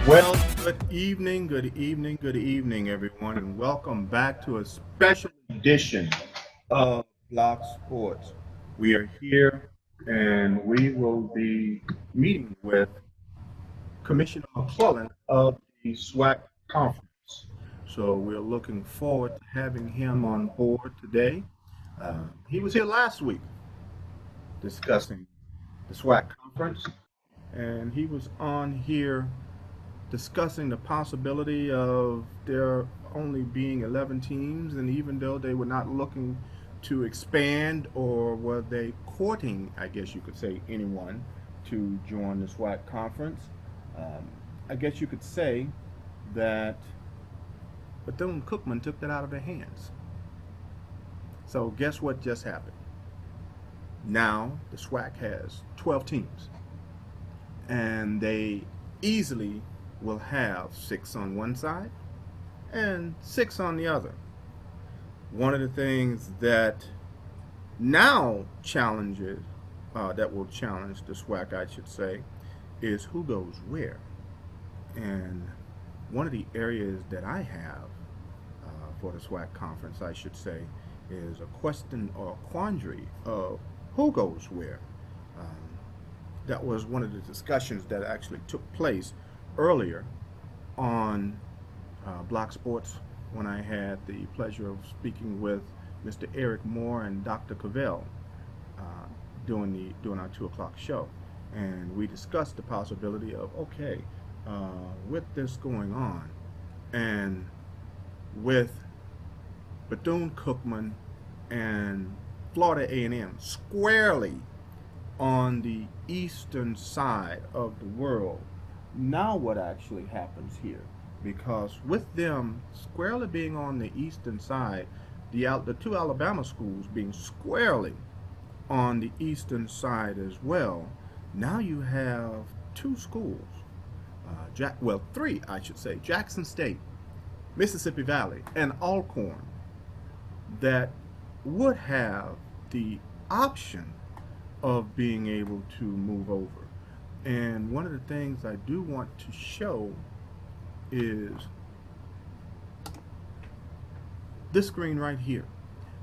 Well, good evening, good evening, everyone, and welcome back to a special edition of Block Sports. We are here and we will be meeting with Commissioner McClelland of the SWAC Conference. So we're looking forward to having him on board today. He was here last week discussing the SWAC Conference, and he was on here discussing the possibility of there only being 11 teams, and even though they were not looking to expand, or were they courting, I guess you could say, anyone to join the SWAC conference, I guess you could say that Bethune-Cookman took that out of their hands. So guess what just happened? Now the SWAC has 12 teams, and they easily will have 6 on one side and 6 on the other. One of the things that now challenges, that will challenge the SWAC, I should say, is who goes where. And one of the areas that I have for the SWAC conference, I should say, is a question or a quandary of who goes where. That was one of the discussions that actually took place earlier on Block Sports when I had the pleasure of speaking with Mr. Eric Moore and Dr. Cavell during our 2 o'clock show. And we discussed the possibility of, okay, with this going on, and with Bethune-Cookman and Florida A&M squarely on the eastern side of the world, now what actually happens here? Because with them squarely being on the eastern side, the 2 Alabama schools being squarely on the eastern side as well, now you have 2 schools, 3 I should say, Jackson State, Mississippi Valley, and Alcorn, that would have the option of being able to move over. And one of the things I do want to show is this screen right here.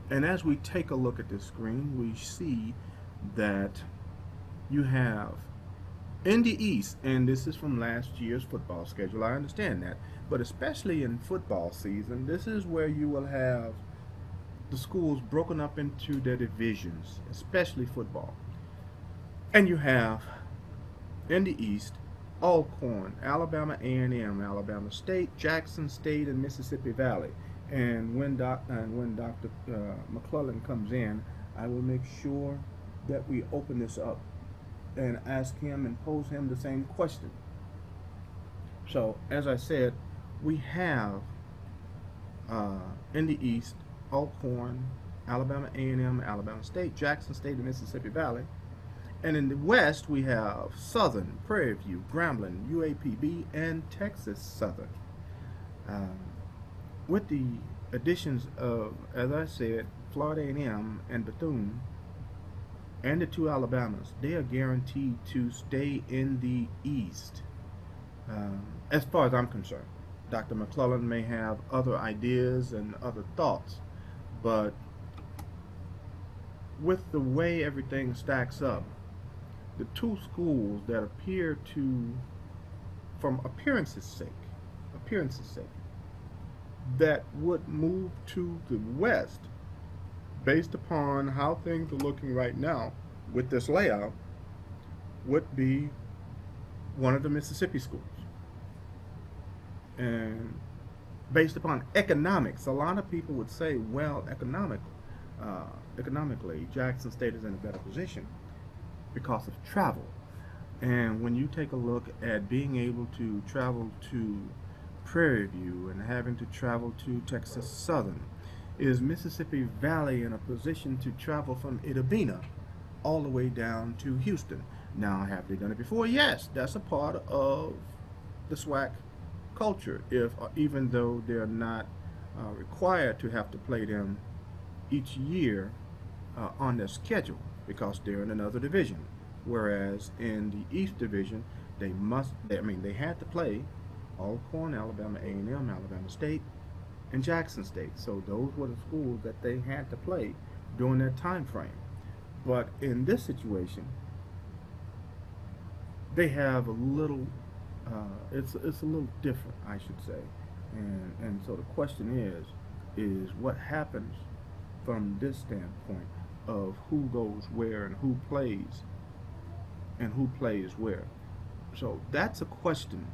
And as we take a look at this screen, we see that you have in the East, and this is from last year's football schedule, I understand that, but especially in football season, this is where you will have the schools broken up into their divisions, especially football. And you have in the East, Alcorn, Alabama A&M, Alabama State, Jackson State, and Mississippi Valley. And when Dr. McClelland comes in, I will make sure that we open this up and ask him and pose him the same question. So, as I said, we have in the East, Alcorn, Alabama A&M, Alabama State, Jackson State, and Mississippi Valley. And in the West, we have Southern, Prairie View, Grambling, UAPB, and Texas Southern. With the additions of, as I said, Florida A&M and Bethune, and the 2 Alabamas, they are guaranteed to stay in the East. As far as I'm concerned, Dr. McClelland may have other ideas and other thoughts, but with the way everything stacks up, the 2 schools that appear to, from appearances sake, that would move to the West based upon how things are looking right now with this layout, would be one of the Mississippi schools. And based upon economics, a lot of people would say, well, economically, Jackson State is in a better position because of travel. And when you take a look at being able to travel to Prairie View and having to travel to Texas Southern? Is Mississippi Valley in a position to travel from Itabena all the way down to Houston? Now, have they done it before? Yes, that's a part of the SWAC culture. If even though they're not required to have to play them each year on their schedule because they're in another division. Whereas in the East Division, they had to play Alcorn, Alabama A&M, Alabama State, and Jackson State. So those were the schools that they had to play during that time frame. But in this situation, they have a little. It's a little different, I should say. And so the question is what happens from this standpoint of who goes where and who plays where. So that's a question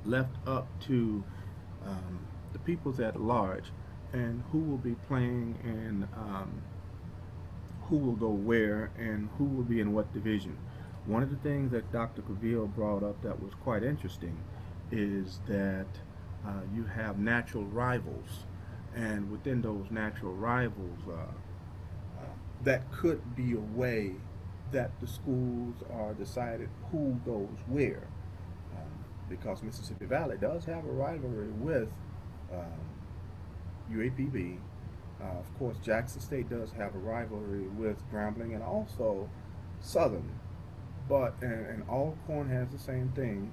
left up to the peoples at large and who will be playing and who will go where and who will be in what division. One of the things that Dr. Cavill brought up that was quite interesting is that you have natural rivals, and within those natural rivals, that could be a way that the schools are decided who goes where. Because Mississippi Valley does have a rivalry with UAPB. Of course, Jackson State does have a rivalry with Grambling and also Southern. And Alcorn has the same thing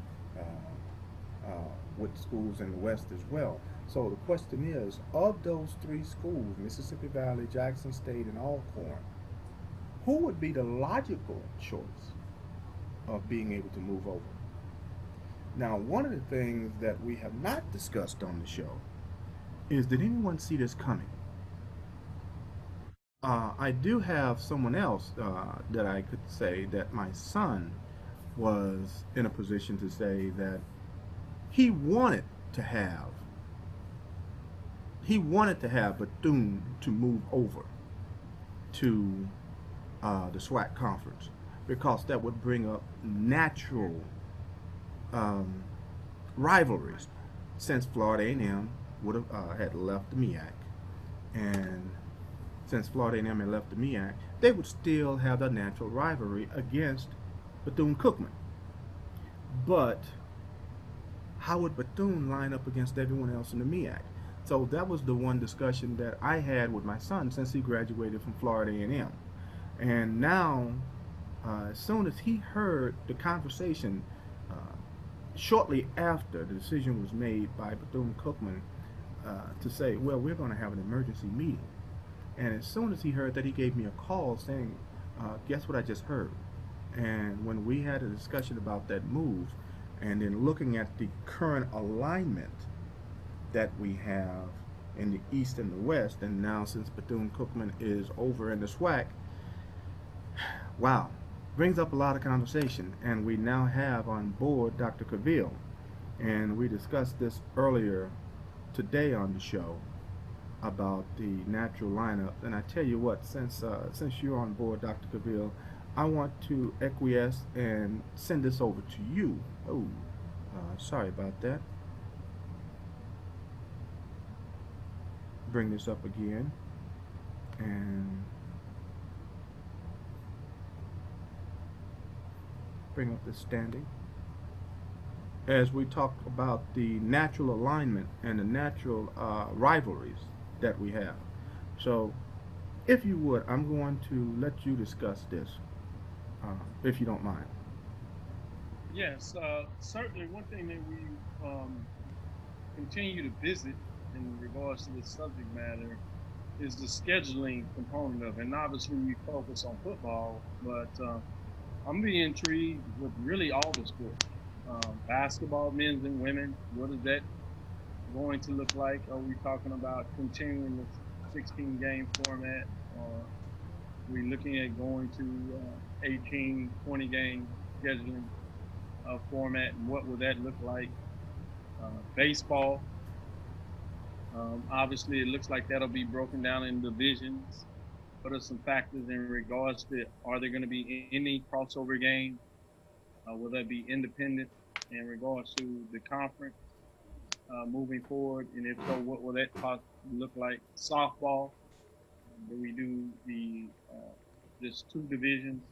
with schools in the West as well. So the question is, of those three schools, Mississippi Valley, Jackson State, and Alcorn, who would be the logical choice of being able to move over? Now, one of the things that we have not discussed on the show is, did anyone see this coming? I do have someone else that I could say that my son was in a position to say that he wanted to have Bethune to move over to the SWAC conference because that would bring up natural rivalries since Florida A&M would have had left the MEAC, and since Florida A&M had left the MEAC, they would still have the natural rivalry against Bethune-Cookman. But how would Bethune line up against everyone else in the MEAC? So that was the one discussion that I had with my son since he graduated from Florida A&M. And now, as soon as he heard the conversation, shortly after the decision was made by Bethune-Cookman to say, well, we're going to have an emergency meeting. And as soon as he heard that, he gave me a call saying, guess what I just heard? And when we had a discussion about that move, and then looking at the current alignment that we have in the East and the West, and now since Bethune-Cookman is over in the SWAC, wow, brings up a lot of conversation. And we now have on board Dr. Cavill, and we discussed this earlier today on the show about the natural lineup. And I tell you what, since you're on board, Dr. Cavill, I want to acquiesce and send this over to you. Oh, sorry about that. Bring this up again and bring up the standing as we talk about the natural alignment and the natural rivalries that we have. So if you would, I'm going to let you discuss this, if you don't mind. Yes, certainly one thing that we continue to visit in regards to this subject matter is the scheduling component of it. And obviously we focus on football, but I'm being intrigued with really all the sports. Basketball, men's and women, what is that going to look like? Are we talking about continuing the 16 game format? Or are we looking at going to 18, 20 game scheduling format? And what would that look like? Baseball, obviously, it looks like that'll be broken down in divisions. What are some factors in regards to, are there going to be any crossover games? Will that be independent in regards to the conference? moving forward? And if so, what will that possibly look like? Softball, where we do the just two divisions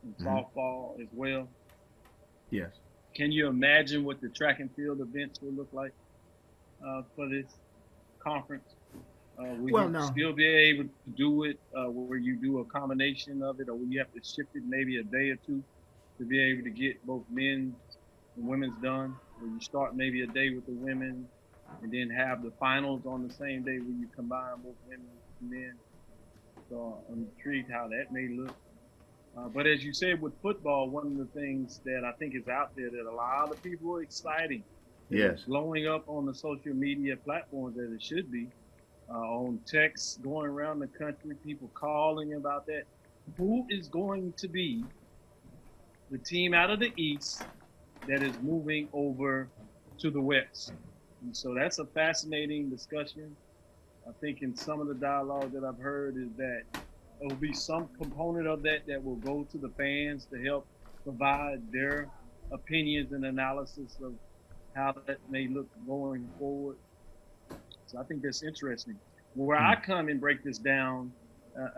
in Hmm. softball as well. Yes. Can you imagine what the track and field events will look like for this conference? Will Well, you now, still be able to do it where you do a combination of it, or will you have to shift it maybe a day or two to be able to get both men's and women's done? Where you start maybe a day with the women and then have the finals on the same day where you combine both women and men. So I'm intrigued how that may look. But as you said with football, one of the things that I think is out there that a lot of people are exciting, that is yes. blowing up on the social media platforms as it should be, on texts going around the country, people calling about that. Who is going to be the team out of the East that is moving over to the West? And so that's a fascinating discussion. I think in some of the dialogue that I've heard is that there will be some component of that that will go to the fans to help provide their opinions and analysis of how that may look going forward. So I think that's interesting. Where I Mm. come and break this down,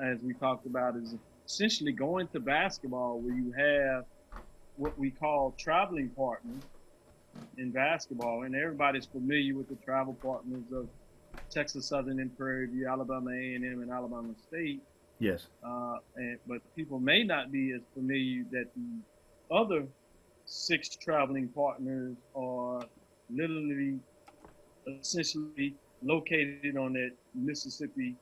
as we talked about, is essentially going to basketball where you have what we call traveling partners in basketball, and everybody's familiar with the travel partners of Texas Southern and Prairie View, Alabama A&M, and Alabama State. Yes. But people may not be as familiar that the other six traveling partners are literally essentially located on that Mississippi,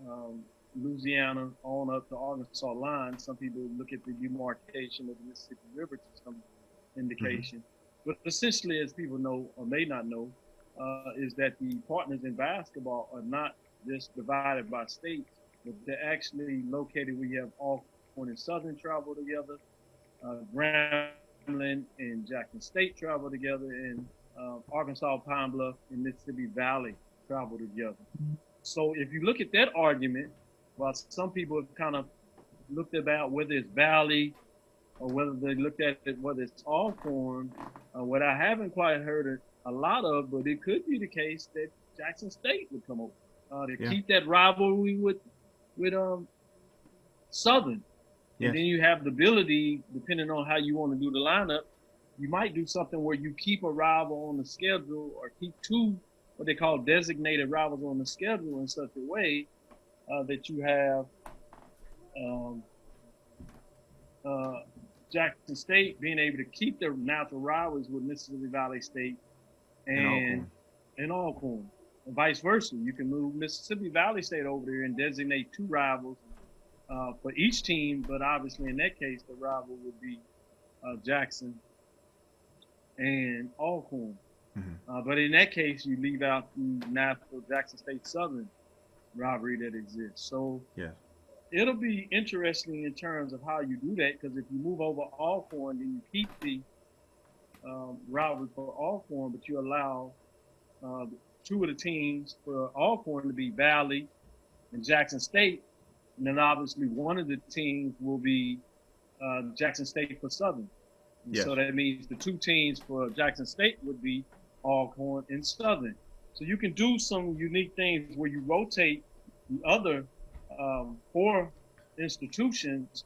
um, Louisiana, on up to Arkansas line. Some people look at the demarcation of the Mississippi River to some Hmm. indication. But essentially, as people know or may not know, is that the partners in basketball are not just divided by states, but they're actually located. We have Alcorn and Southern travel together, Grambling and Jackson State travel together, and Arkansas, Pine Bluff, and Mississippi Valley travel together. So if you look at that argument, while some people have kind of looked about whether it's Valley or whether they looked at it whether it's Alcorn, what I haven't quite heard a lot of, but it could be the case that Jackson State would come over to Yeah. keep that rivalry with Southern. And then Yes. you have the ability, depending on how you want to do the lineup, you might do something where you keep a rival on the schedule or keep two what they call designated rivals on the schedule in such a way that you have um, uh, Jackson State being able to keep their natural rivals with Mississippi Valley State And and Alcorn. and Alcorn, and vice versa. You can move Mississippi Valley State over there and designate two rivals for each team, but obviously in that case, the rival would be Jackson and Alcorn. Hmm. But in that case, you leave out the natural Jackson State Southern rivalry that exists. So Yes. it'll be interesting in terms of how you do that, because if you move over Alcorn, then you keep the rivalry for Alcorn, but you allow uh, two of the teams for Alcorn to be Valley and Jackson State, and then obviously one of the teams will be Jackson State for Southern. And so Yes. that means the two teams for Jackson State would be Alcorn and Southern. So you can do some unique things where you rotate the other four institutions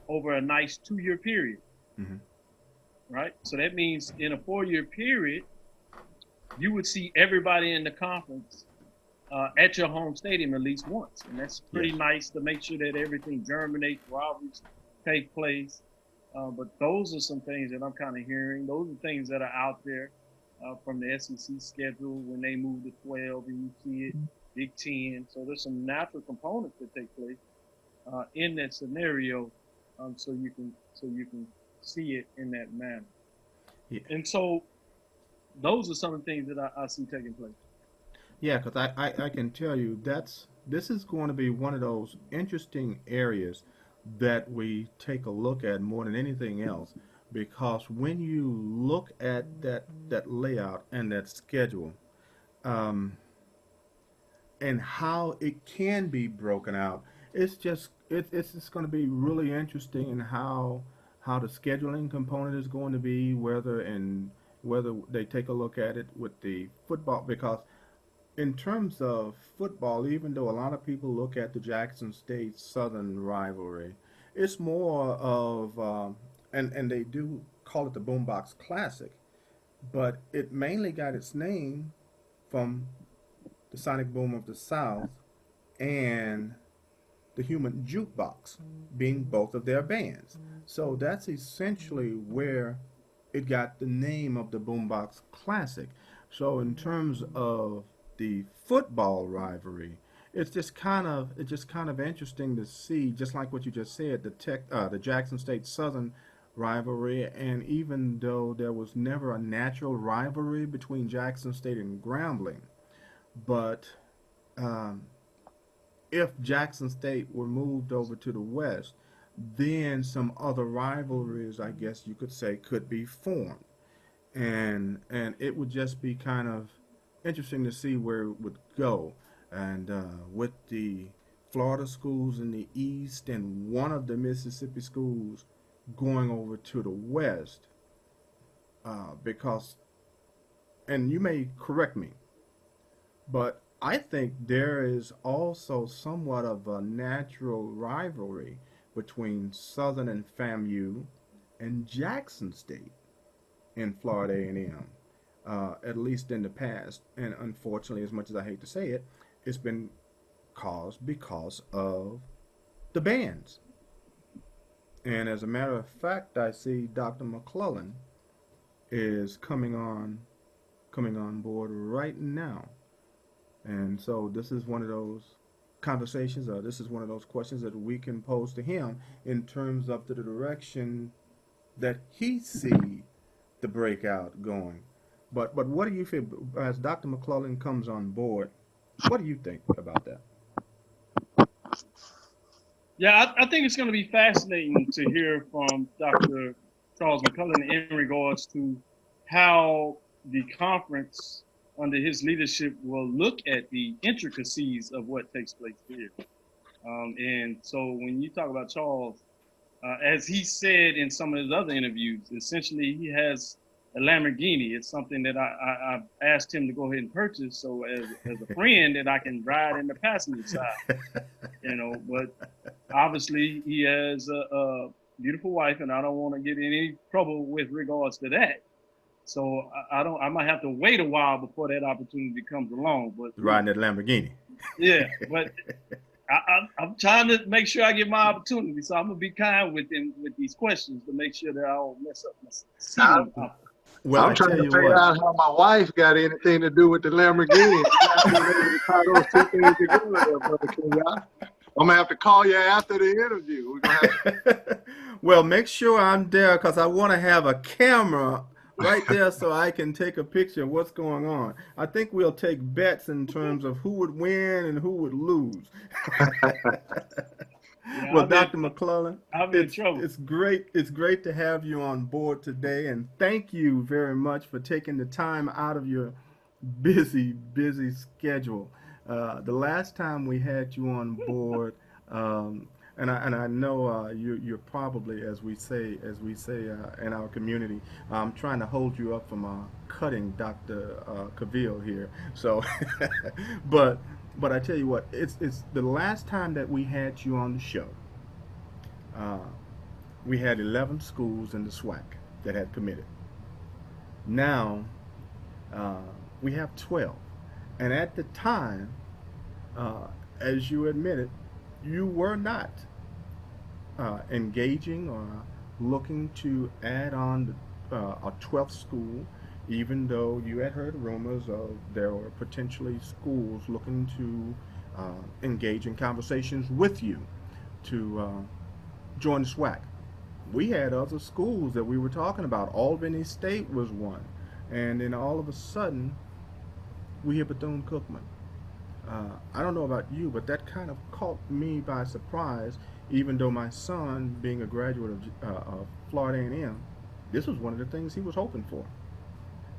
over a nice 2 year period, Hmm. right? So that means in a 4 year period, you would see everybody in the conference at your home stadium at least once. And that's pretty Yes. nice to make sure that everything germinates, rivalries take place. But those are some things that I'm kind of hearing. Those are things that are out there from the SEC schedule when they move to 12 and you see it, Big Ten. So there's some natural components that take place in that scenario, so you can see it in that manner. Yeah. And so those are some of the things that I see taking place. Yeah, because I can tell you this is going to be one of those interesting areas that we take a look at more than anything else. Because when you look at that layout and that schedule, um, and how it can be broken out, it's just going to be really interesting in how the scheduling component is going to be, whether whether they take a look at it with the football, because in terms of football, even though a lot of people look at the Jackson State Southern rivalry, it's more of, and they do call it the Boombox Classic, but it mainly got its name from the Sonic Boom of the South and the Human Jukebox being both of their bands. So that's essentially where it got the name of the Boombox Classic. So in terms of the football rivalry, it's just kind of interesting to see, just like what you just said, the Jackson State Southern rivalry, and even though there was never a natural rivalry between Jackson State and Grambling, but um, if Jackson State were moved over to the West, then some other rivalries, I guess you could say, could be formed, and it would just be kind of interesting to see where it would go. And with the Florida schools in the East and one of the Mississippi schools going over to the West, because, and you may correct me, but I think there is also somewhat of a natural rivalry between Southern and FAMU and Jackson State in Florida A&M, at least in the past. And unfortunately, as much as I hate to say it, it's been caused because of the bands. And as a matter of fact, I see Dr. McClelland is coming on board right now. And so this is one of those conversations, or this is one of those questions that we can pose to him in terms of the direction that he see the breakout going. But what do you feel as Dr. McClellan comes on board? What do you think about that? Yeah, I think it's going to be fascinating to hear from Dr. Charles McClelland in regards to how the conference under his leadership will look at the intricacies of what takes place here. And so when you talk about Charles, as he said in some of his other interviews, essentially he has a Lamborghini. It's something that I've asked him to go ahead and purchase. So as a friend that I can ride in the passenger side. But obviously he has a beautiful wife, and I don't want to get in any trouble with regards to that. So I don't. I might have to wait a while before that opportunity comes along. But Riding that Lamborghini. yeah. But I'm trying to make sure I get my opportunity. So I'm gonna be kind with him with these questions to make sure that I don't mess up my seating. I'm, Well, I'm I trying tell to you figure what. out how my wife got anything to do with the Lamborghini. I'm not able to tie those two things together, Brother Kenyatta. I'm gonna have to call you after the interview. We're gonna Well, make sure I'm there because I want to have a camera right there so I can take a picture of what's going on. I think we'll take bets in terms of who would win and who would lose. Yeah, Well, Dr. McClellan, I'll be in it's trouble. it's great to have you on board today, and thank you very much for taking the time out of your busy schedule. The last time we had you on board, um, and I know you're probably, as we say in our community, I'm trying to hold you up from cutting Dr. Cavill here. So, but but I tell you what, it's the last time that we had you on the show. Uh, we had 11 schools in the SWAC that had committed. Now uh, we have 12. And at the time, uh, as you admitted, you were not engaging or looking to add on a 12th school, even though you had heard rumors of there were potentially schools looking to engage in conversations with you to join the SWAC. We had other schools that we were talking about. Albany State was one. And then all of a sudden, we hear Bethune-Cookman. I don't know about you, but that kind of caught me by surprise. Even though my son, being a graduate of Florida A&M, this was one of the things he was hoping for.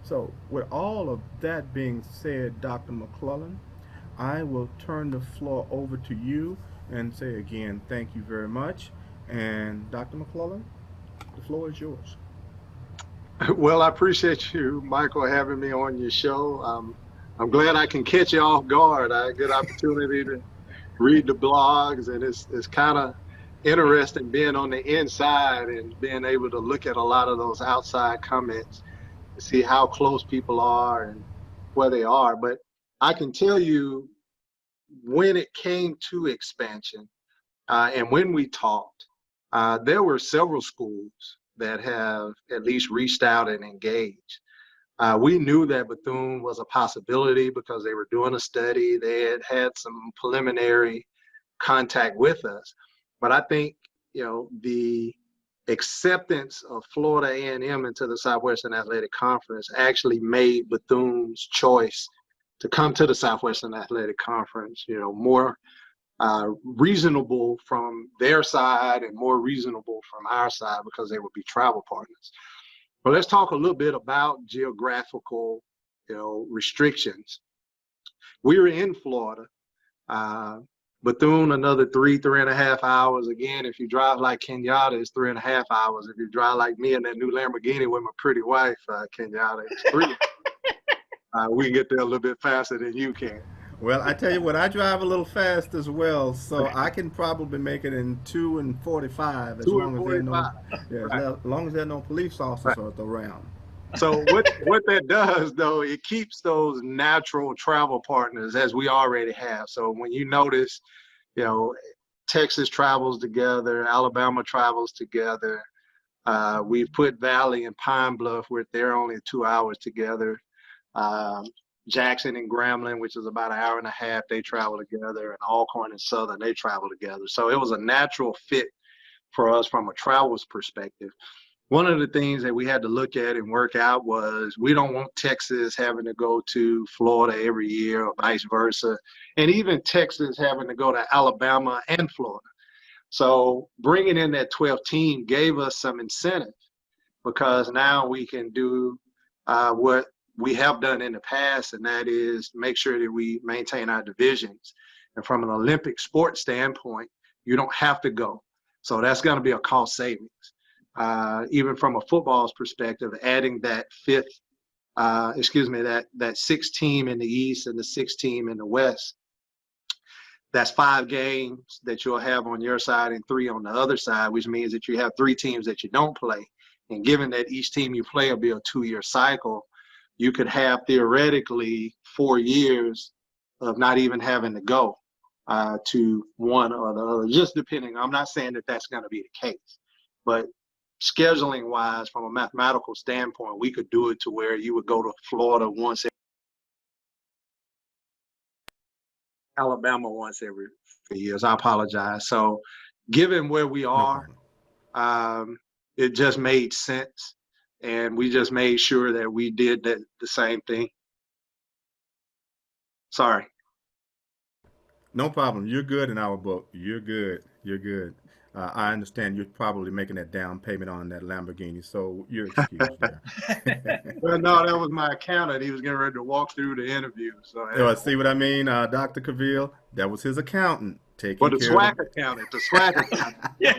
So, with all of that being said, Dr. McClellan, I will turn the floor over to you and say again, thank you very much. And Dr. McClellan, the floor is yours. Well, I appreciate you, Michael, having me on your show. I'm glad I can catch you off guard. I get opportunity to read the blogs, and it's kind of interesting being on the inside and being able to look at a lot of those outside comments to see how close people are and where they are. But I can tell you when it came to expansion, and when we talked, there were several schools that have at least reached out and engaged. We knew that Bethune was a possibility because they were doing a study. They had had some preliminary contact with us. But I think, the acceptance of Florida A&M into the Southwestern Athletic Conference actually made Bethune's choice to come to the Southwestern Athletic Conference, more reasonable from their side and more reasonable from our side because they would be travel partners. But let's talk a little bit about geographical, restrictions. We were in Florida. Bethune, another 3.5 hours. Again, if you drive like Kenyatta, it's 3.5 hours. If you drive like me in that new Lamborghini with my pretty wife, Kenyatta, it's 3. We can get there a little bit faster than you can. Well, I tell you what, I drive a little fast as well, so I can probably make it in 2:45 as Two and long as there are 45. no, yeah, Right. as long as there are no police Right. officers around. So what that does though, it keeps those natural travel partners as we already have. So when you notice, you know, Texas travels together, Alabama travels together. We've put Valley and Pine Bluff, where they're only 2 hours together. Um, Jackson and Grambling, which is about an hour and a half, they travel together, and Alcorn and Southern, they travel together. So it was a natural fit for us from a travel's perspective. One of the things that we had to look at and work out was we don't want Texas having to go to Florida every year or vice versa, and even Texas having to go to Alabama and Florida. So bringing in that 12th team gave us some incentive because now we can do what we have done in the past, and that is make sure that we maintain our divisions. And from an Olympic sports standpoint, you don't have to go. So that's going to be a cost savings. Even from a football's perspective, adding that that sixth team in the East and the sixth team in the West, that's 5 games that you'll have on your side and 3 on the other side, which means that you have 3 teams that you don't play. And given that each team you play will be a 2-year cycle, you could have theoretically 4 years of not even having to go to one or the other, just depending. I'm not saying that that's going to be the case, but scheduling wise, from a mathematical standpoint, we could do it to where you would go to Florida once, Alabama once every 4 years. I apologize. So given where we No are, problem. it just made sense. And we just made sure that we did the same thing. Sorry. No problem. You're good in our book. You're good. You're good. I understand you're probably making that down payment on that Lamborghini, so you're excused there. Well, no, that was my accountant. He was getting ready to walk through the interview. So, See what I mean, Dr. Cavill? That was his accountant well, taking the care of SWAC accountant, the SWAC accountant. Yeah,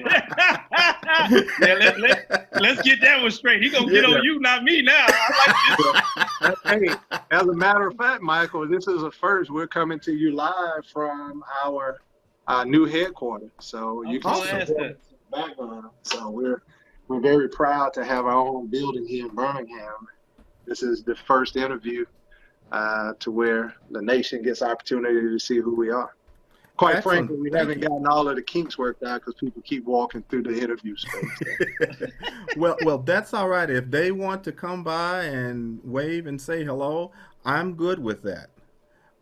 let's get that one straight. He gonna get Yeah. on you, not me now. I like this. Hey, as a matter of fact, Michael, this is a first. We're coming to you live from our new headquarters. So you can I'll see ask the that. background. So we're very proud to have our own building here in Birmingham. This is the first interview to where the nation gets opportunity to see who we are. Quite Excellent. frankly, we Thank haven't you. gotten all of the kinks worked out because people keep walking through the interview space. Well, that's all right. If they want to come by and wave and say hello, I'm good with that.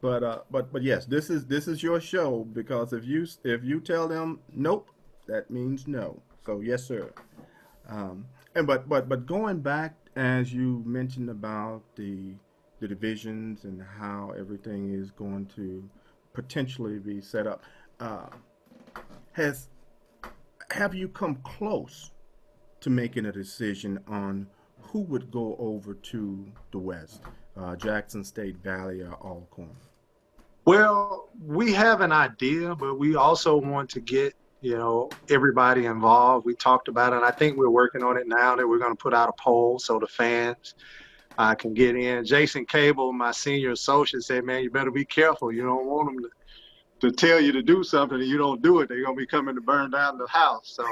But yes, this is your show because if you tell them nope, that means no. So yes, sir. And but going back as you mentioned about the divisions and how everything is going to potentially be set up, uh, has have you come close to making a decision on who would go over to the West, Jackson State, Valley, or Alcorn? Well, we have an idea, but we also want to get everybody involved. We talked about it. I think we're working on it now that we're going to put out a poll so the fans can get in. Jason Cable, my senior associate, said, man, you better be careful. You don't want them to tell you to do something and you don't do it. They're going to be coming to burn down the house. So,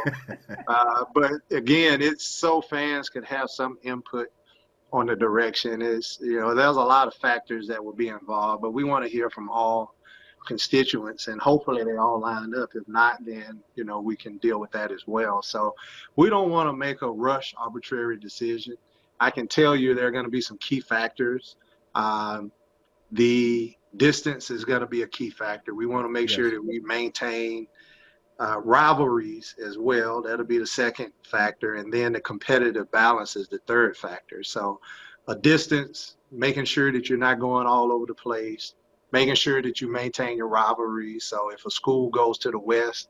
but again, it's so fans can have some input on the direction. There's a lot of factors that will be involved, but we want to hear from all constituents, and hopefully they all lined up. If not, then we can deal with that as well. So we don't want to make a rush arbitrary decision. I can tell you there are going to be some key factors. The distance is going to be a key factor. We want to make sure that we maintain rivalries as well. That'll be the second factor. And then the competitive balance is the third factor. So a distance, making sure that you're not going all over the place, making sure that you maintain your rivalries. So if a school goes to the west,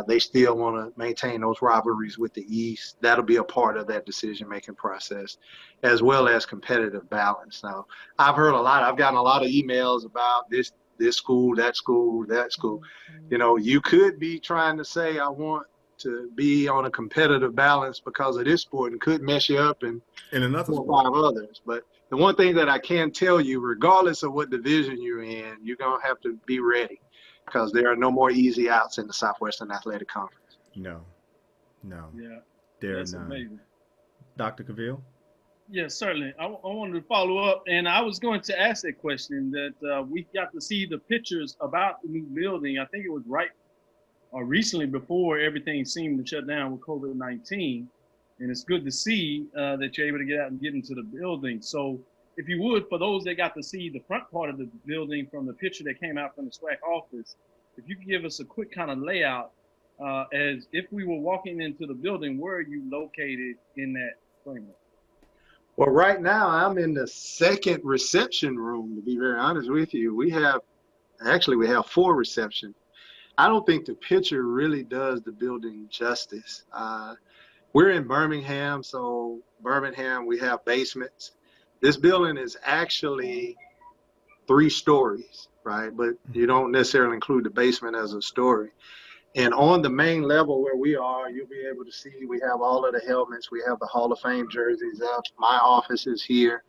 they still want to maintain those rivalries with the east. That'll be a part of that decision-making process, as well as competitive balance. Now, I've gotten a lot of emails about this school, that school, that school. You could be trying to say, I want to be on a competitive balance because of this sport, and could mess you up in another 4 or 5 others. But the one thing that I can tell you, regardless of what division you're in, you're going to have to be ready, because there are no more easy outs in the Southwestern Athletic Conference. No. Yeah, That's none. Amazing. Dr. Cavill? Yes, certainly. I wanted to follow up, and I was going to ask that question that we got to see the pictures about the new building. I think it was recently before everything seemed to shut down with COVID-19. And it's good to see that you're able to get out and get into the building. So if you would, for those that got to see the front part of the building from the picture that came out from the SWAC office, if you could give us a quick kind of layout as if we were walking into the building, where are you located in that framework? Well, right now I'm in the second reception room, to be very honest with you. We have 4 receptions. I don't think the picture really does the building justice. We're in Birmingham, so Birmingham, we have basements. This building is actually 3 stories, right? But you don't necessarily include the basement as a story. And on the main level where we are, you'll be able to see we have all of the helmets. We have the Hall of Fame jerseys up. My office is here.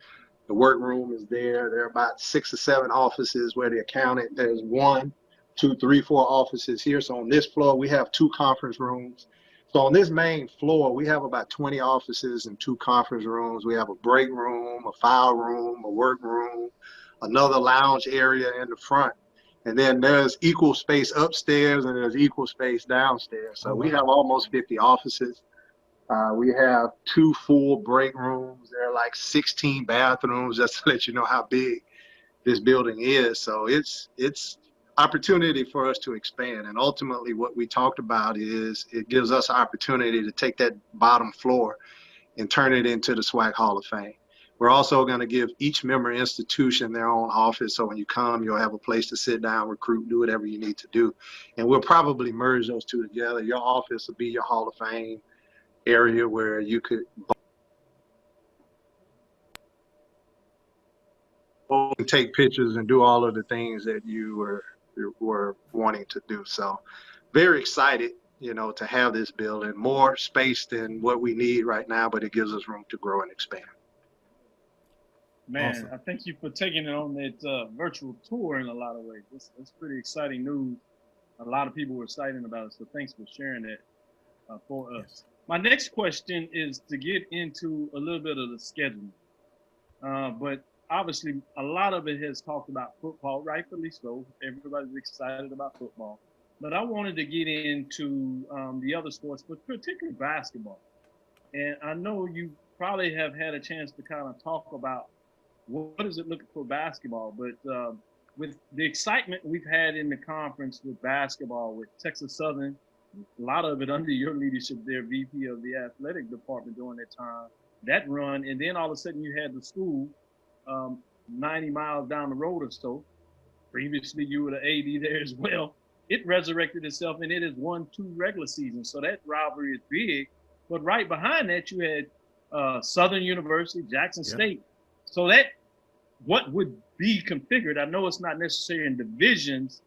The workroom is there. There are about 6 or 7 offices where the accountant, there's 1, 2, 3, 4 offices here. So on this floor, we have 2 conference rooms. So on this main floor, we have about 20 offices and 2 conference rooms. We have a break room, a file room, a work room, another lounge area in the front. And then there's equal space upstairs and there's equal space downstairs. So we have almost 50 offices. We have 2 full break rooms. There are like 16 bathrooms, just to let you know how big this building is. So it's opportunity for us to expand. And ultimately what we talked about is it gives us an opportunity to take that bottom floor and turn it into the SWAC Hall of Fame. We're also going to give each member institution their own office. So when you come, you'll have a place to sit down, recruit, do whatever you need to do. And we'll probably merge those 2 together. Your office will be your Hall of Fame area where you could take pictures and do all of the things that you were wanting to do. So very excited, to have this building, more space than what we need right now, but it gives us room to grow and expand. Man, awesome. I thank you for taking it on that virtual tour in a lot of ways. That's pretty exciting news. A lot of people were excited about it, so thanks for sharing that for us. My next question is to get into a little bit of the scheduling. But obviously, a lot of it has talked about football, rightfully so. Everybody's excited about football. But I wanted to get into the other sports, but particularly basketball. And I know you probably have had a chance to kind of talk about what is it looking for basketball, but with the excitement we've had in the conference with basketball, with Texas Southern, a lot of it under your leadership there, VP of the athletic department during that time, that run, and then all of a sudden you had the school 90 miles down the road or so. Previously, you were the AD there as well. It resurrected itself, and it has won 2 regular seasons, so that rivalry is big. But right behind that, you had Southern University, Jackson State. So that what would be configured, I know it's not necessarily in divisions,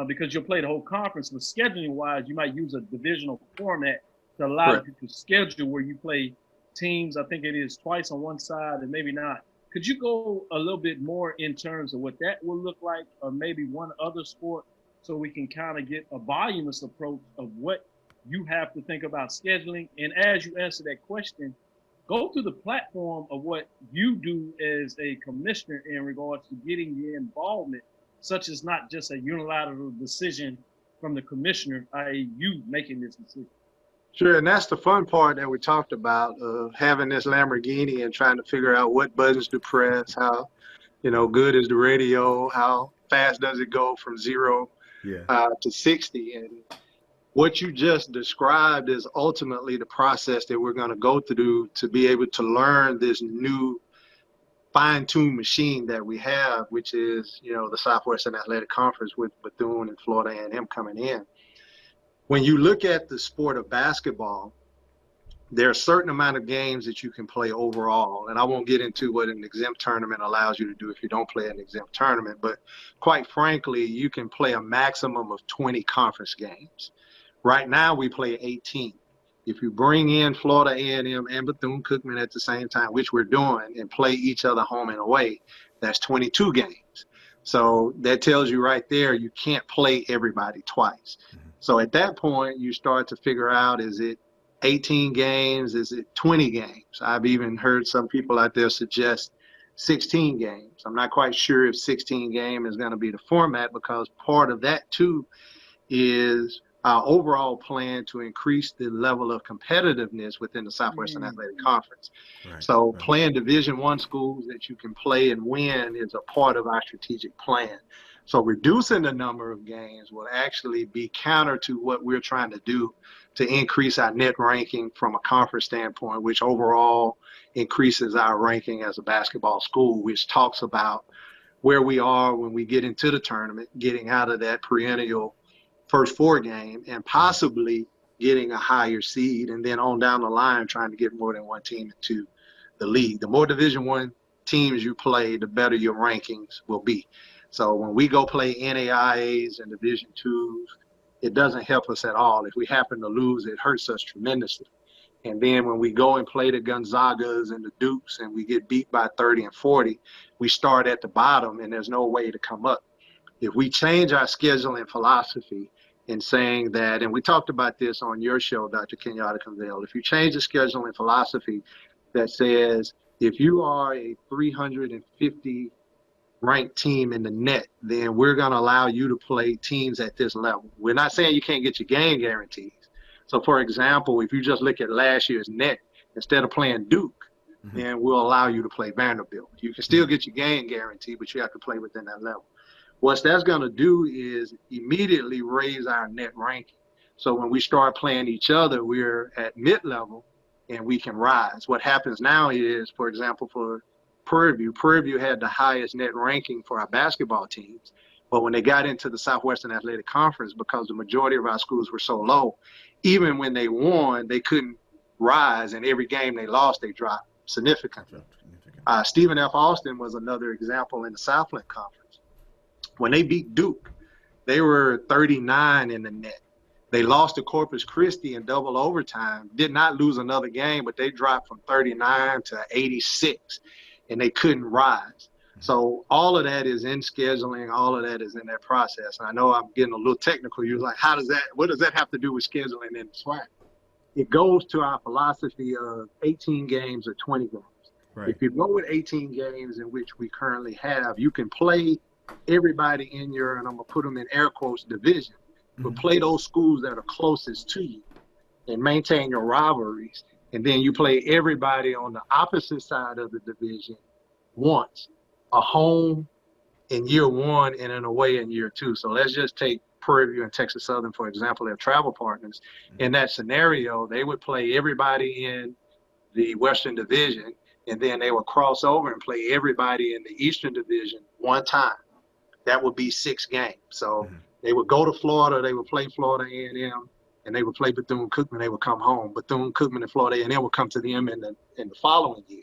because you'll play the whole conference. But scheduling wise, you might use a divisional format to allow Correct. you to schedule where you play teams. I think it is twice on one side and maybe not. Could you go a little bit more in terms of what that will look like, or maybe one other sport, so we can kind of get a voluminous approach of what you have to think about scheduling? And as you answer that question, go to the platform of what you do as a commissioner in regards to getting your involvement, such as not just a unilateral decision from the commissioner, i.e. you making this decision. Sure, and that's the fun part that we talked about, having this Lamborghini and trying to figure out what buttons to press, how, good is the radio, how fast does it go from 0 Yeah. to 60. And what you just described is ultimately the process that we're going to go through to be able to learn this new fine-tuned machine that we have, which is, the Southwestern Athletic Conference with Bethune and Florida A&M coming in. When you look at the sport of basketball, there are a certain amount of games that you can play overall. And I won't get into what an exempt tournament allows you to do if you don't play an exempt tournament. But quite frankly, you can play a maximum of 20 conference games. Right now, we play 18. If you bring in Florida A&M and Bethune-Cookman at the same time, which we're doing, and play each other home and away, that's 22 games. So that tells you right there, you can't play everybody twice. So at that point, you start to figure out, is it 18 games? Is it 20 games? I've even heard some people out there suggest 16 games. I'm not quite sure if 16 game is going to be the format, because part of that too is our overall plan to increase the level of competitiveness within the Southwestern Athletic Conference. Right, So right. playing Division I schools that you can play and win is a part of our strategic plan. So reducing the number of games will actually be counter to what we're trying to do to increase our net ranking from a conference standpoint, which overall increases our ranking as a basketball school, which talks about where we are when we get into the tournament, getting out of that perennial first 4 game and possibly getting a higher seed, and then on down the line trying to get more than one team into the league. The more Division I teams you play, the better your rankings will be. So when we go play NAIAs and Division IIs, it doesn't help us at all. If we happen to lose, it hurts us tremendously. And then when we go and play the Gonzagas and the Dukes and we get beat by 30 and 40, we start at the bottom and there's no way to come up. If we change our scheduling philosophy in saying that, and we talked about this on your show, Dr. Kenyatta Conville, if you change the scheduling philosophy that says if you are a 350 ranked team in the net, then we're going to allow you to play teams at this level. We're not saying you can't get your game guarantees. So, for example, if you just look at last year's net, instead of playing Duke, then we'll allow you to play Vanderbilt. You can still get your game guarantee, but you have to play within that level. What that's going to do is immediately raise our net ranking. So when we start playing each other, we're at mid-level and we can rise. What happens now is, for example, for Prairie View had the highest net ranking for our basketball teams. But when they got into the Southwestern Athletic Conference, because the majority of our schools were so low, even when they won, they couldn't rise. And every game they lost, they dropped significantly. Stephen F. Austin was another example in the Southland Conference. When they beat Duke, they were 39 in the net. They lost to Corpus Christi in double overtime, did not lose another game, but they dropped from 39 to 86, and they couldn't rise. So all of that is in scheduling. All of that is in that process. And I know I'm getting a little technical. You're like, what does that have to do with scheduling in the SWAC? It goes to our philosophy of 18 games or 20 games. Right. If you go with 18 games, in which we currently have, you can play everybody in your, and I'm going to put them in air quotes, division, but play those schools that are closest to you and maintain your rivalries. And then you play everybody on the opposite side of the division once, a home in year 1 and an away in year 2. So let's just take Prairie View and Texas Southern, for example, their travel partners. In that scenario, they would play everybody in the Western Division, and then they would cross over and play everybody in the Eastern Division one time. That would be 6 games. So they would go to Florida, they would play Florida A&M, and they would play Bethune-Cookman. They would come home. Bethune-Cookman and Florida A&M would come to them in the following year.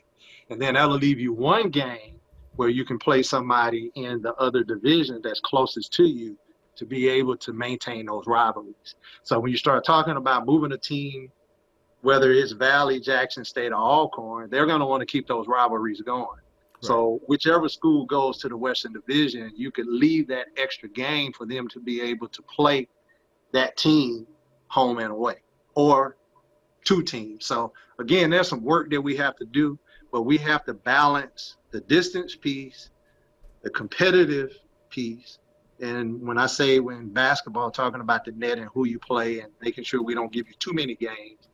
And then that'll leave you 1 game where you can play somebody in the other division that's closest to you to be able to maintain those rivalries. So when you start talking about moving a team, whether it's Valley, Jackson State, or Alcorn, they're going to want to keep those rivalries going. Right. So whichever school goes to the Western Division, you could leave that extra game for them to be able to play that team home and away, or two teams. So again, there's some work that we have to do, but we have to balance the distance piece, the competitive piece. And when I say when basketball, talking about the net and who you play and making sure we don't give you too many games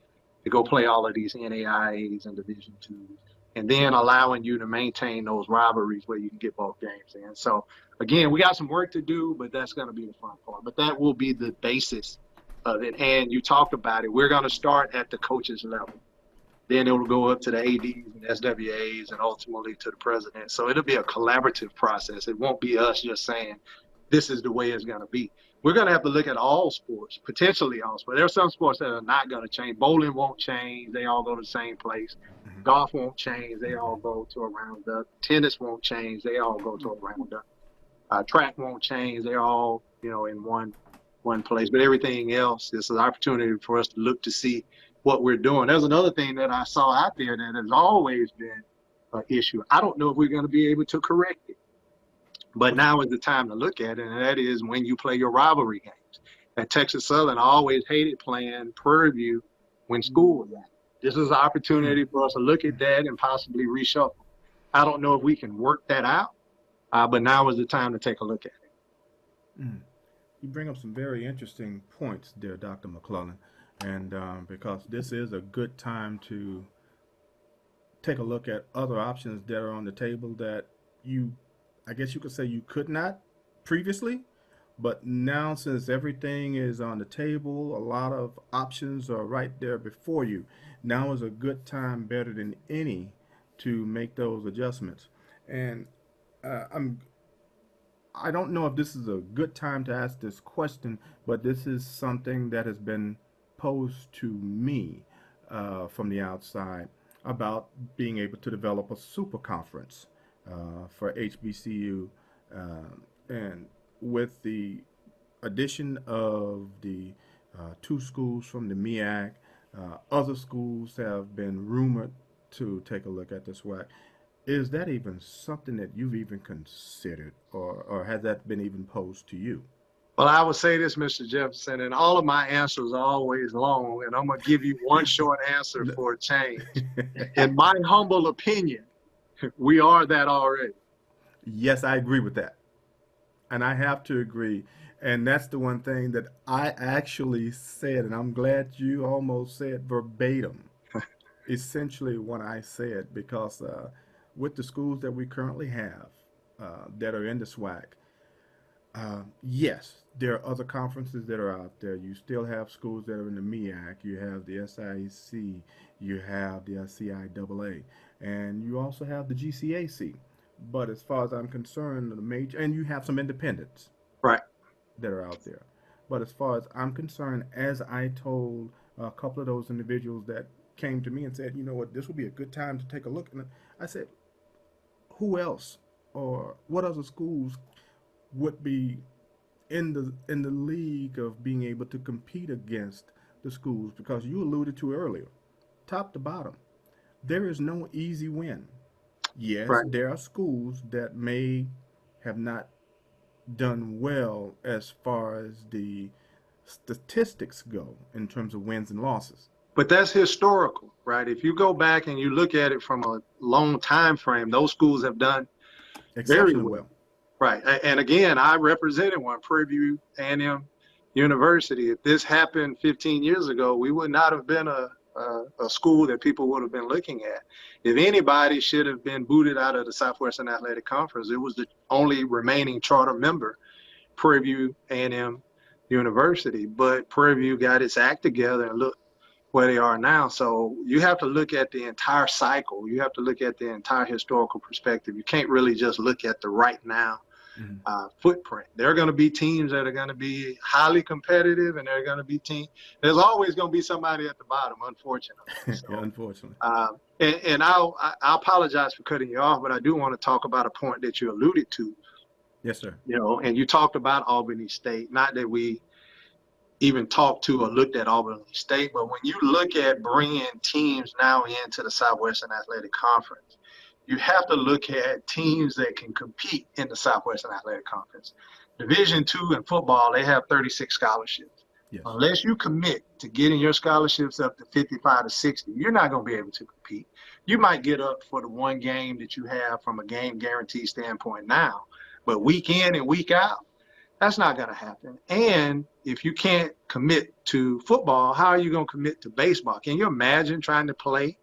to go play all of these NAIAs and Division twos, and then allowing you to maintain those rivalries where you can get both games in. So again, we got some work to do, but that's going to be the fun part. But that will be the basis of it. And you talked about it. We're going to start at the coaches level. Then it will go up to the ADs and SWAs and ultimately to the president. So it'll be a collaborative process. It won't be us just saying, this is the way it's going to be. We're going to have to look at all sports, potentially all sports. There are some sports that are not going to change. Bowling won't change. They all go to the same place. Mm-hmm. Golf won't change. They all go to a roundup. Tennis won't change. They all go to a roundup. Track won't change. They're all, in one place. But everything else is an opportunity for us to look to see what we're doing. There's another thing that I saw out there that has always been an issue. I don't know if we're going to be able to correct it. But now is the time to look at it, and that is when you play your rivalry games. At Texas Southern, I always hated playing Prairie View when school was out. This is an opportunity for us to look at that and possibly reshuffle. I don't know if we can work that out, but now is the time to take a look at it. Mm. You bring up some very interesting points there, Dr. McClelland, and because this is a good time to take a look at other options that are on the table that I guess you could say you could not previously, but now since everything is on the table, a lot of options are right there before you. Now is a good time, better than any, to make those adjustments. And I don't know if this is a good time to ask this question, but this is something that has been posed to me from the outside about being able to develop a super conference for HBCU, and with the addition of the two schools from the MEAC, other schools have been rumored to take a look at this WAC. Is that even something that you've even considered, or has that been even posed to you? Well, I would say this, Mr. Jefferson, and all of my answers are always long, and I'm going to give you one short answer for a change. In my humble opinion, we are that already. Yes, I agree with that. And I have to agree. And that's the one thing that I actually said, and I'm glad you almost said verbatim, essentially what I said, because with the schools that we currently have that are in the SWAC, yes, there are other conferences that are out there. You still have schools that are in the MEAC. You have the SIEC. You have the CIAA. And you also have the GCAC. But as far as I'm concerned, the major, and you have some independents, right, that are out there. But as far as I'm concerned, as I told a couple of those individuals that came to me and said, you know what, this would be a good time to take a look. And I said, who else or what other schools would be in the league of being able to compete against the schools? Because you alluded to earlier, top to bottom, there is no easy win. Yes, right. there are schools that may have not done well as far as the statistics go in terms of wins and losses. But that's historical, right? If you go back and you look at it from a long time frame, those schools have done very Exceptionally well. well. Right. And again, I represented one, Prairie View A&M University. If this happened 15 years ago, we would not have been a school that people would have been looking at. If anybody should have been booted out of the Southwestern Athletic Conference, it was the only remaining charter member, Prairie View A&M University. But Prairie View got its act together and look where they are now. So you have to look at the entire cycle. You have to look at the entire historical perspective. You can't really just look at the right now footprint. There are going to be teams that are going to be highly competitive, and there are going to be teams. There's always going to be somebody at the bottom, unfortunately. So, Yeah, unfortunately. And I apologize for cutting you off, but I do want to talk about a point that you alluded to. Yes, sir. And you talked about Albany State, not that we even talked to or looked at Albany State, but when you look at bringing teams now into the Southwestern Athletic Conference, you have to look at teams that can compete in the Southwestern Athletic Conference. Division II in football, they have 36 scholarships. Yes. Unless you commit to getting your scholarships up to 55 to 60, you're not going to be able to compete. You might get up for the one game that you have from a game guarantee standpoint now, but week in and week out, that's not going to happen. And if you can't commit to football, how are you going to commit to baseball? Can you imagine trying to play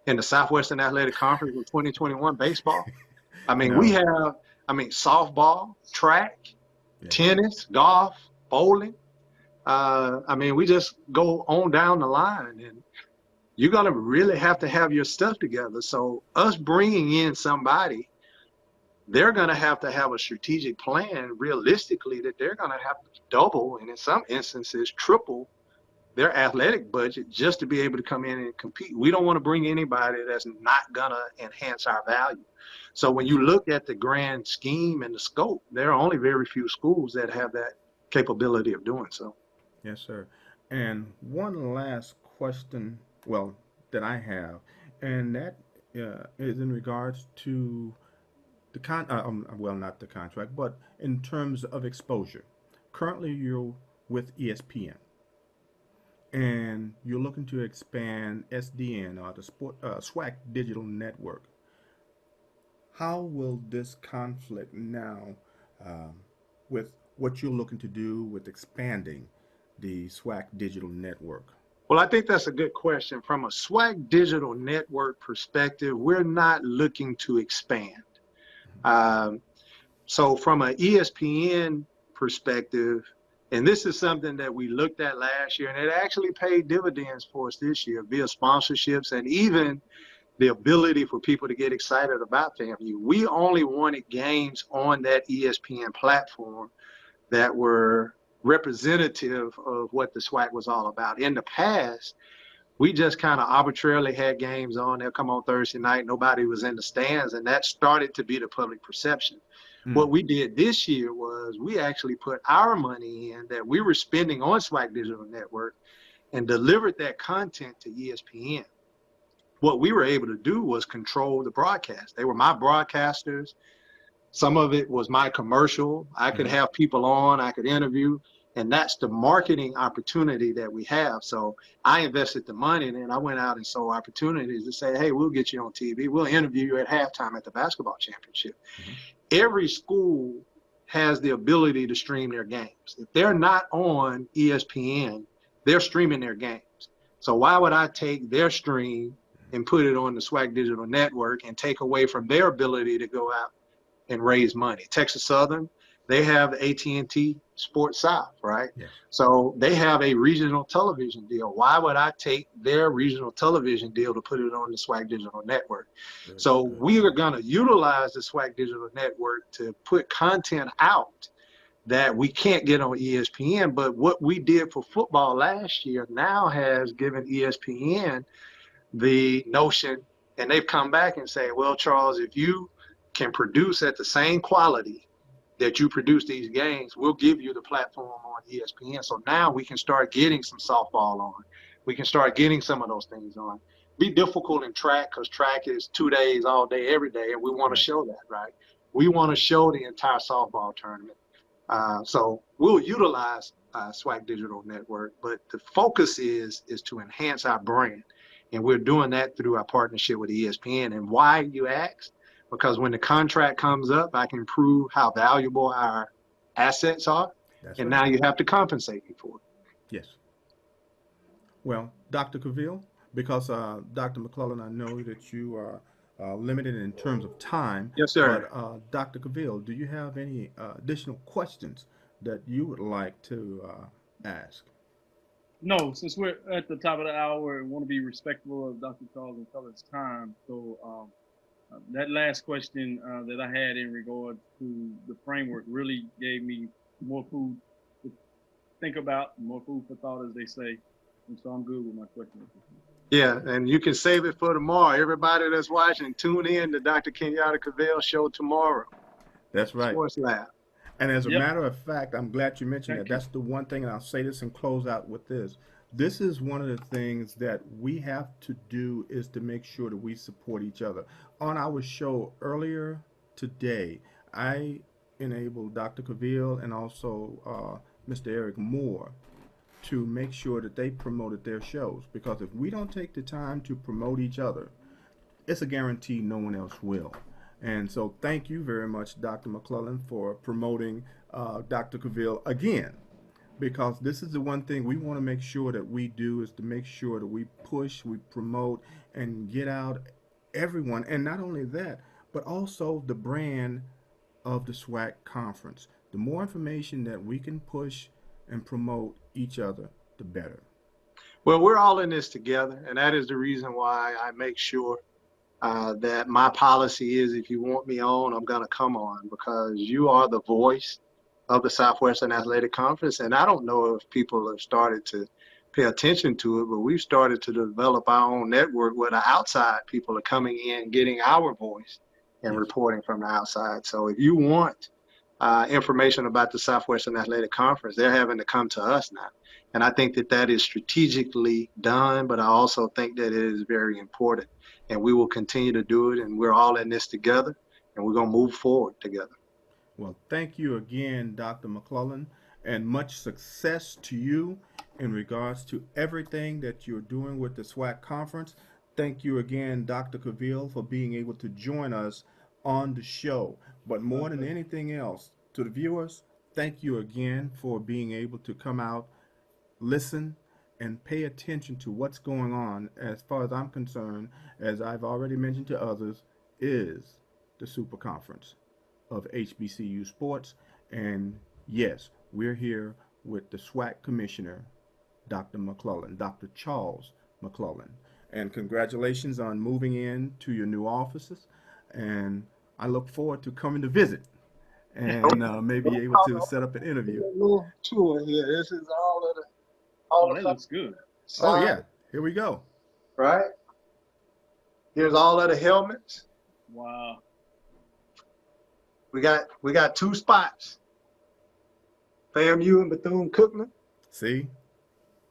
in the Southwestern Athletic Conference in 2021 baseball? I mean, No. we have, softball, track, Yeah. tennis, golf, bowling. We just go on down the line, and you're going to really have to have your stuff together. So us bringing in somebody, they're going to have a strategic plan realistically that they're going to have to double, and in some instances triple their athletic budget just to be able to come in and compete. We don't want to bring anybody that's not going to enhance our value. So when you look at the grand scheme and the scope, there are only very few schools that have that capability of doing so. Yes, sir. And one last question, well, that I have, and that is in regards to the well, not the contract, but in terms of exposure. Currently, you're with ESPN, and you're looking to expand SDN or the SWAC Digital Network. How will this conflict now um, with what you're looking to do with expanding the SWAC Digital Network? Well, I think that's a good question. From a SWAC Digital Network perspective, we're not looking to expand. So from an ESPN perspective, and this is something that we looked at last year, and it actually paid dividends for us this year via sponsorships and even the ability for people to get excited about FAMU. We only wanted games on that ESPN platform that were representative of what the SWAC was all about. In the past, we just kind of arbitrarily had games on. They'll come on Thursday night. Nobody was in the stands, and that started to be the public perception. What we did this year was we actually put our money in that we were spending on SWAC Digital Network and delivered that content to ESPN. What we were able to do was control the broadcast. They were my broadcasters. Some of it was my commercial. I could have people on, I could interview, and that's the marketing opportunity that we have. So I invested the money, and then I went out and sold opportunities to say, hey, we'll get you on TV. We'll interview you at halftime at the basketball championship. Every school has the ability to stream their games. If they're not on ESPN, they're streaming their games. So why would I take their stream and put it on the SWAC Digital Network and take away from their ability to go out and raise money? Texas Southern, they have AT&T Sports South, right? Yes. So they have a regional television deal. Why would I take their regional television deal to put it on the SWAC Digital Network? So we are going to utilize the SWAC Digital Network to put content out that we can't get on ESPN. But what we did for football last year now has given ESPN the notion, and they've come back and say, well, Charles, if you can produce at the same quality that you produce these games, we'll give you the platform on ESPN. So now we can start getting some softball on. We can start getting some of those things on. Be difficult in track because track is 2 days, all day, every day, and we want to show that, right? We want to show the entire softball tournament. So we'll utilize SWAC Digital Network, but the focus is to enhance our brand. And we're doing that through our partnership with ESPN. And why, you ask? Because when the contract comes up, I can prove how valuable our assets are. That's and right. now you have to compensate me for it. Yes. Well, Dr. Cavill, because Dr. McClelland, I know that you are limited in terms of time. Yes, sir. But Dr. Cavill, do you have any additional questions that you would like to ask? No, since we're at the top of the hour and want to be respectful of Dr. Charles and Color's time, so that last question that I had in regard to the framework really gave me more food to think about, more food for thought, as they say. And so I'm good with my question. Yeah, and you can save it for tomorrow. Everybody that's watching, tune in to Dr. Kenyatta Cavell show tomorrow. That's right. Sports Lab. And as a Yep. matter of fact, I'm glad you mentioned that. Thank you. That's the one thing, and I'll say this and close out with this. This is one of the things that we have to do is to make sure that we support each other. On our show earlier today, I enabled Dr. Cavill and also Mr. Eric Moore to make sure that they promoted their shows. Because if we don't take the time to promote each other, it's a guarantee no one else will. And so thank you very much, Dr. McClelland, for promoting Dr. Cavill again. Because this is the one thing we want to make sure that we do is to make sure that we push, we promote, and get out everyone. And not only that, but also the brand of the SWAC conference. The more information that we can push and promote each other, the better. Well, we're all in this together, and that is the reason why I make sure that my policy is if you want me on, I'm going to come on, because you are the voice of the Southwestern Athletic Conference. And I don't know if people have started to pay attention to it, but we've started to develop our own network where the outside people are coming in, getting our voice and Yes. reporting from the outside. So if you want information about the Southwestern Athletic Conference, they're having to come to us now. And I think that that is strategically done, but I also think that it is very important. And we will continue to do it, and we're all in this together, and we're going to move forward together. Well, thank you again, Dr. McClelland, and much success to you in regards to everything that you're doing with the SWAC conference. Thank you again, Dr. Cavill, for being able to join us on the show. But more than anything else, to the viewers, thank you again for being able to come out, listen, and pay attention to what's going on. As far as I'm concerned, as I've already mentioned to others, is the Super Conference of HBCU sports. And yes, we're here with the SWAC Commissioner, Dr. McClelland, Dr. Charles McClelland. And congratulations on moving in to your new offices. And I look forward to coming to visit and maybe able to set up an interview. A little tour here. This is all of the Oh, that looks good. Oh, yeah. Here we go. Right? Here's all of the helmets. Wow. We got 2 spots. FAMU and Bethune-Cookman. See?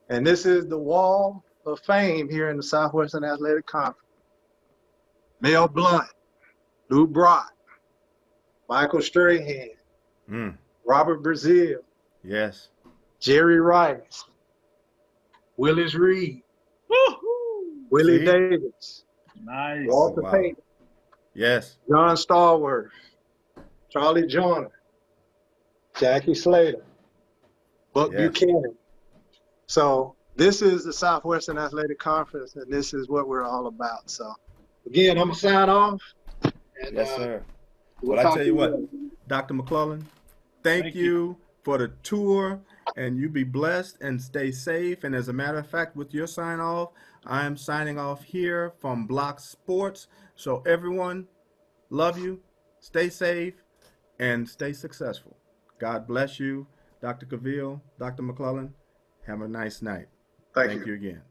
And this is the wall of fame here in the Southwestern Athletic Conference. Mel Blunt, Lou Brock, Michael Strahan, Robert Brazil, Yes. Jerry Rice, Willis Reed, Woo-hoo! Willie See? Davis, Nice. Walter Wow. Payton, Yes. John Stallworth, Charlie Joyner, Jackie Slater, Buck Yes. Buchanan. So this is the Southwestern Athletic Conference, and this is what we're all about. So again, I'm going to sign off. And, Yes, sir. we'll Well, I talk tell to you what, later. Dr. McClelland, thank you for the tour, and you be blessed and stay safe. And as a matter of fact, with your sign off, I am signing off here from Block Sports. So everyone, love you, stay safe, and stay successful. God bless you, Dr. Cavill, Dr. McClelland. Have a nice night. Thank you. You again.